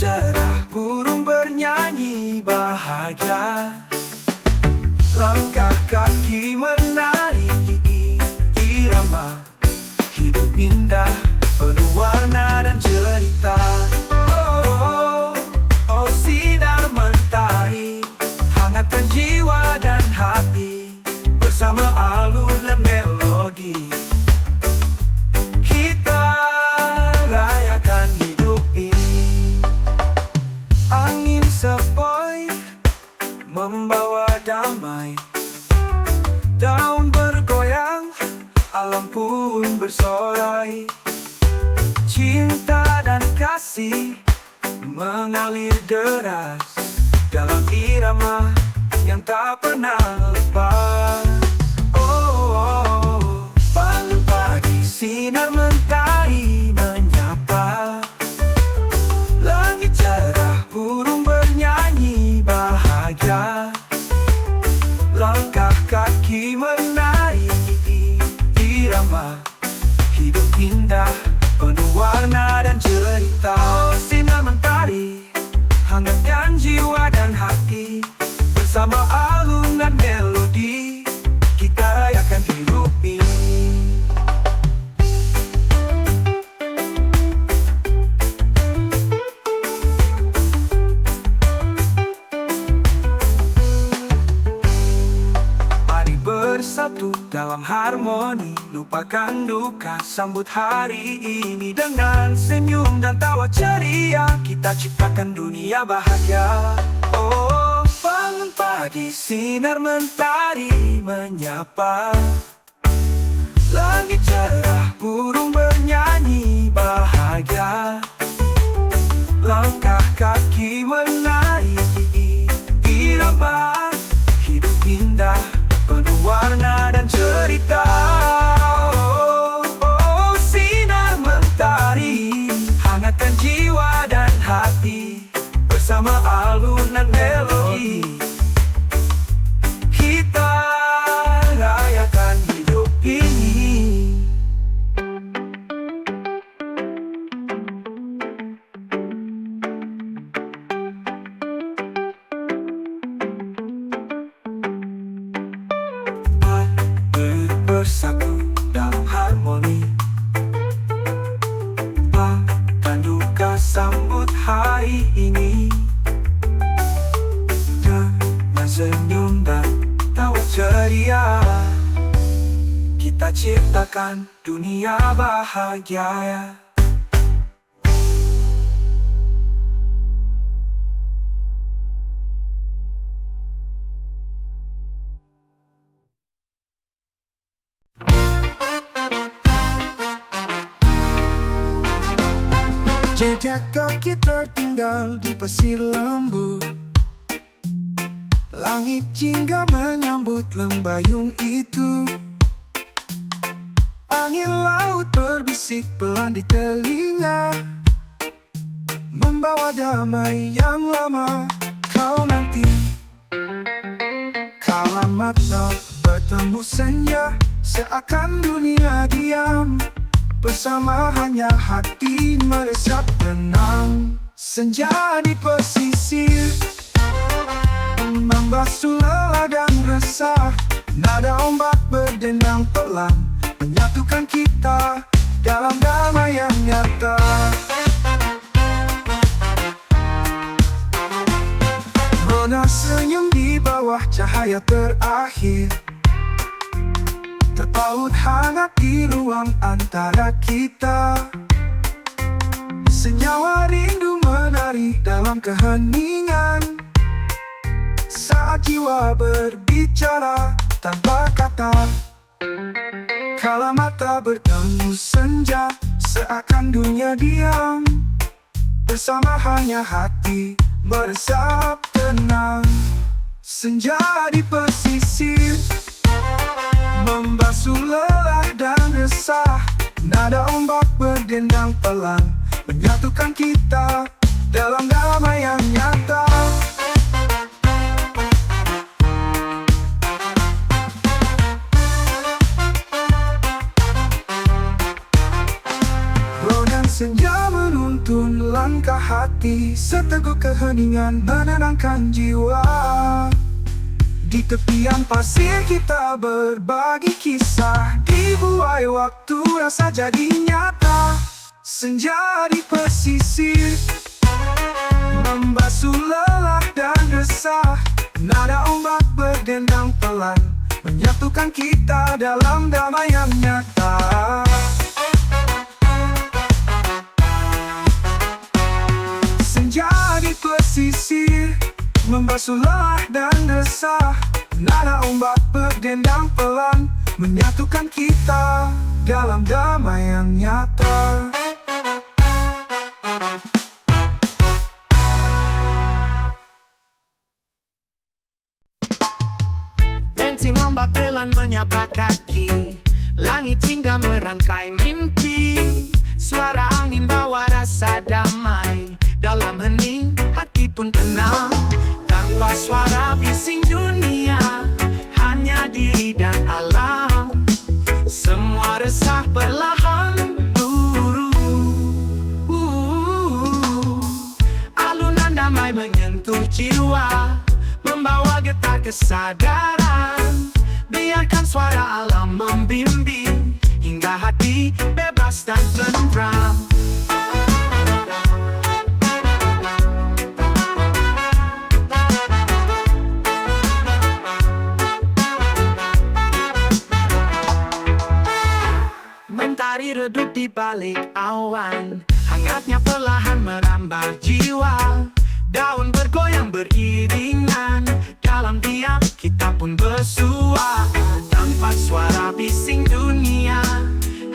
cerah, burung bernyanyi bahagia. Langkah kaki menari irama, hidup indah, penuh warna dan cerita. Oh, oh, sinar mentari, hangatkan jiwa dan hati, bersama alur dan melodi. Kita rayakan hidup ini. Angin sepoi membawa damai, daun bergoyang, alam pun bersorai. Cinta dan kasih mengalir deras dalam irama yang tak pernah lepas. Oh, oh, bangun pagi, sinar mentari menyapa. Langit cerah, burung bernyanyi bahagia. Langkah kaki menari irama, hidup indah, penuh warna dan cerita. Oh, sinar mentari, hangatkan jiwa dan hati, bersama alun dan melodi. Kita rayakan hidup ini. Mari bersatu dalam harmoni, lupakan duka, sambut hari ini dengan senyum dan tawa ceria. Kita ciptakan dunia bahagia. Oh, bangun pagi, sinar mentari menyapa. Langit cerah, burung bernyanyi bahagia. Langkah kaki menari irama, hidup indah, penuh warna dan cerita. Oh, oh, sinar mentari, hangatkan jiwa dan hati, bersama alun dan melodi. Kita rayakan hidup ini. Bersatu dalam harmoni, lupakan duka, sambut hari ini dengan senyum dan tawa ceria. Kita ciptakan dunia bahagia. Jejak kaki tertinggal di pasir lembu, langit jingga menyambut lembayung itu. Angin laut berbisik pelan di telinga, membawa damai yang lama kau nanti. Kala mata bertemu senja, seakan dunia diam, bersama hanya hati meresap tenang. Senja di pesisir membasuh lelah dan resah, nada ombak berdendang pelan, menyatukan kita dalam damai yang nyata. Rona senyum di bawah cahaya terakhir, terpaut hangat di ruang antara kita. Senyawa rindu menari dalam keheningan, saat jiwa berbicara tanpa kata. Kala mata bertemu senja, seakan dunia diam, bersama hanya hati meresap tenang. Senja di pesisir membasuh lelah dan resah, nada ombak berdendang pelan, menyatukan kita dalam damai yang nyata. Senja menuntun langkah hati, seteguk keheningan menenangkan jiwa. Di tepian pasir kita berbagi kisah, dibuai waktu rasa jadi nyata. Senja di pesisir membasuh lelah dan resah. Nada ombak berdendang pelan, menyatukan kita dalam damai yang nyata. Senja di pesisir membasuh lelah dan resah. Nada ombak berdendang pelan, menyatukan kita dalam damai yang nyata. Denting ombak pelan menyapa kaki, langit hingga merangkai mimpi. Suara angin bawa rasa damai, dalam hening hati pun tenang. Tanpa suara bising dunia, hanya diri dan alam. Semua resah perlahan turun. Alunan damai menyentuh jiwa, membawa getar kesadaran. Biarkan suara alam membimbing, hingga hati bebas dan tentram. Mentari redup di balik awan, hangatnya perlahan merambah jiwa. Daun bergoyang beriringan, dalam diam kita pun bersua. Tanpa suara bising dunia,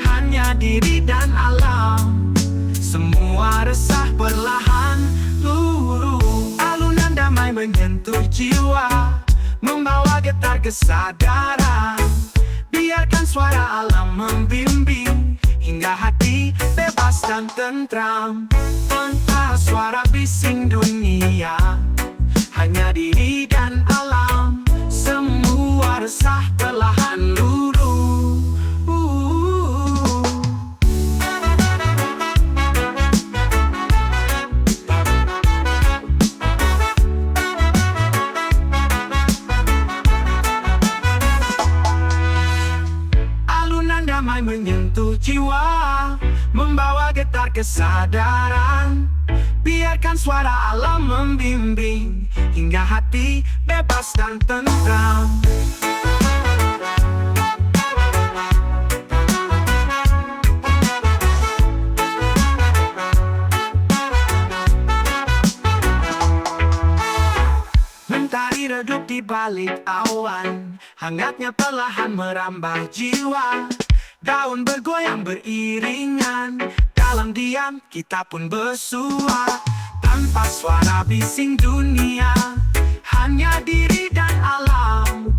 hanya diri dan alam. Semua resah perlahan luruh. Alunan damai menyentuh jiwa, membawa getar kesadaran. Biarkan suara alam membimbing, hingga hati bebas dan tentram. Tanpa suara bising dunia, hanya diri dan alam. Semua resah perlahan luruh. Alunan damai menyentuh jiwa, membawa getar kesadaran. Biarkan suara alam membimbing, hingga hati bebas dan tentram. Mentari redup di balik awan, hangatnya perlahan merambah jiwa. Daun bergoyang beriringan, dalam diam kita pun bersua. Tanpa suara bising dunia, hanya diri dan alam.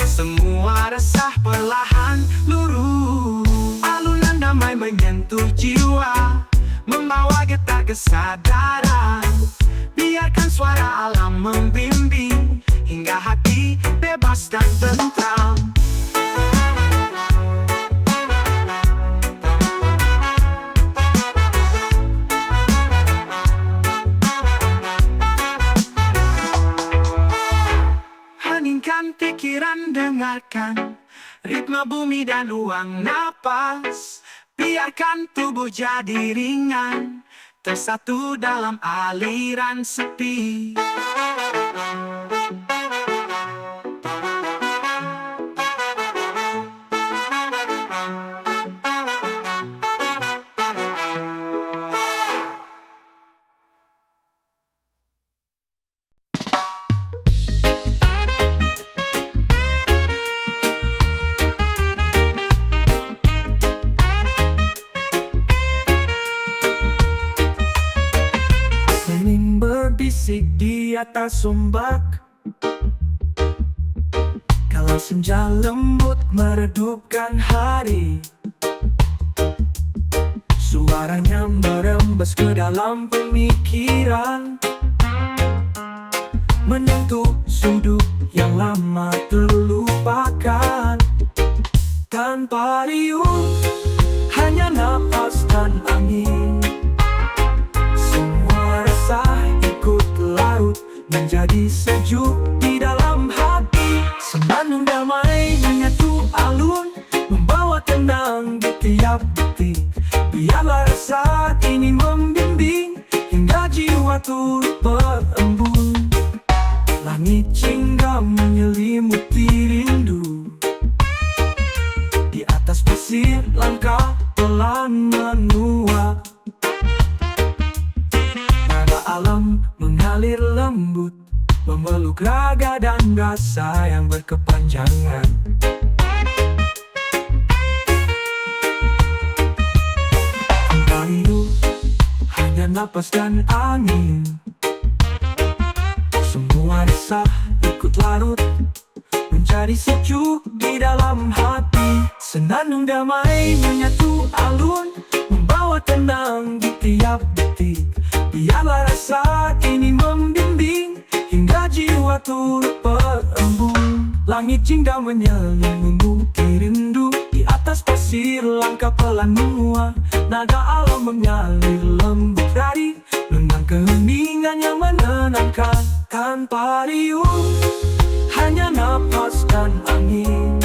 Semua resah perlahan luruh. Alunan damai menyentuh jiwa, membawa getar kesadaran. Biarkan suara alam membimbing, hingga hati bebas dan tentram. Heningkan pikiran, dengarkan ritme bumi dan ruang napas. Biarkan tubuh jadi ringan, tersatu dalam aliran sepi. Berbisik di atas ombak, kalau senja lembut meredupkan hari. Suaranya merembes ke dalam pemikiran, menyentuh sudut yang lama terlupakan. Tanpa riuh, hanya napas dan angin. Semua rasa menjadi sejuk di dalam hati. Senandung damai menyatu alun, membawa tenang di tiap detik. Biarlah rasa ini membimbing hingga jiwa turut berembun. Langit jingga menyelimuti rindu, di atas pasir langkah pelan menua. Nada alam mengalir lembut, memeluk raga dan rasa yang berkepanjangan. Tanpa hidup, hanya napas dan angin. Semua resah ikut larut, menjadi sejuk di dalam hati. Senandung damai menyatu alun, membawa tenang di tiap detik. Biarlah rasa ini membimbing hingga jiwa turut berembun. Langit jingga menyelimuti rindu, di atas pasir langkah pelan menua. Nada alam mengalir lembut radi, lengang keheningan yang menenangkan. Tanpa riuh, hanya napas dan angin.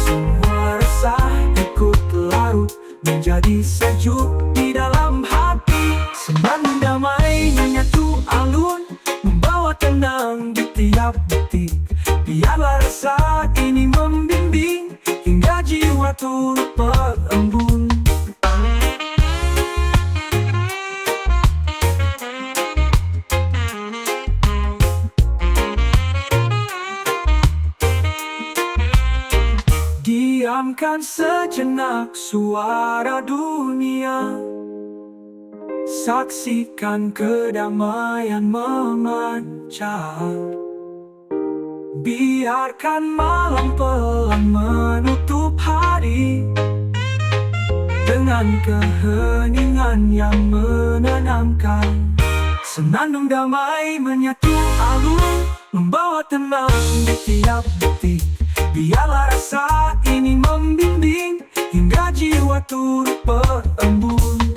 Semua resah ikut larut, menjadi sejuk di dalam hati. Senandung damai menyatu alun, membawa tenang di tiap detik. Biarlah rasa ini membimbing hingga jiwa turut berembun. Diamkan sejenak suara dunia, saksikan kedamaian memancar. Biarkan malam pelan menutup hari, dengan keheningan yang menenangkan. Senandung damai menyatu alun, membawa tenang di tiap detik. Biarlah rasa ini membimbing hingga jiwa turut berembun.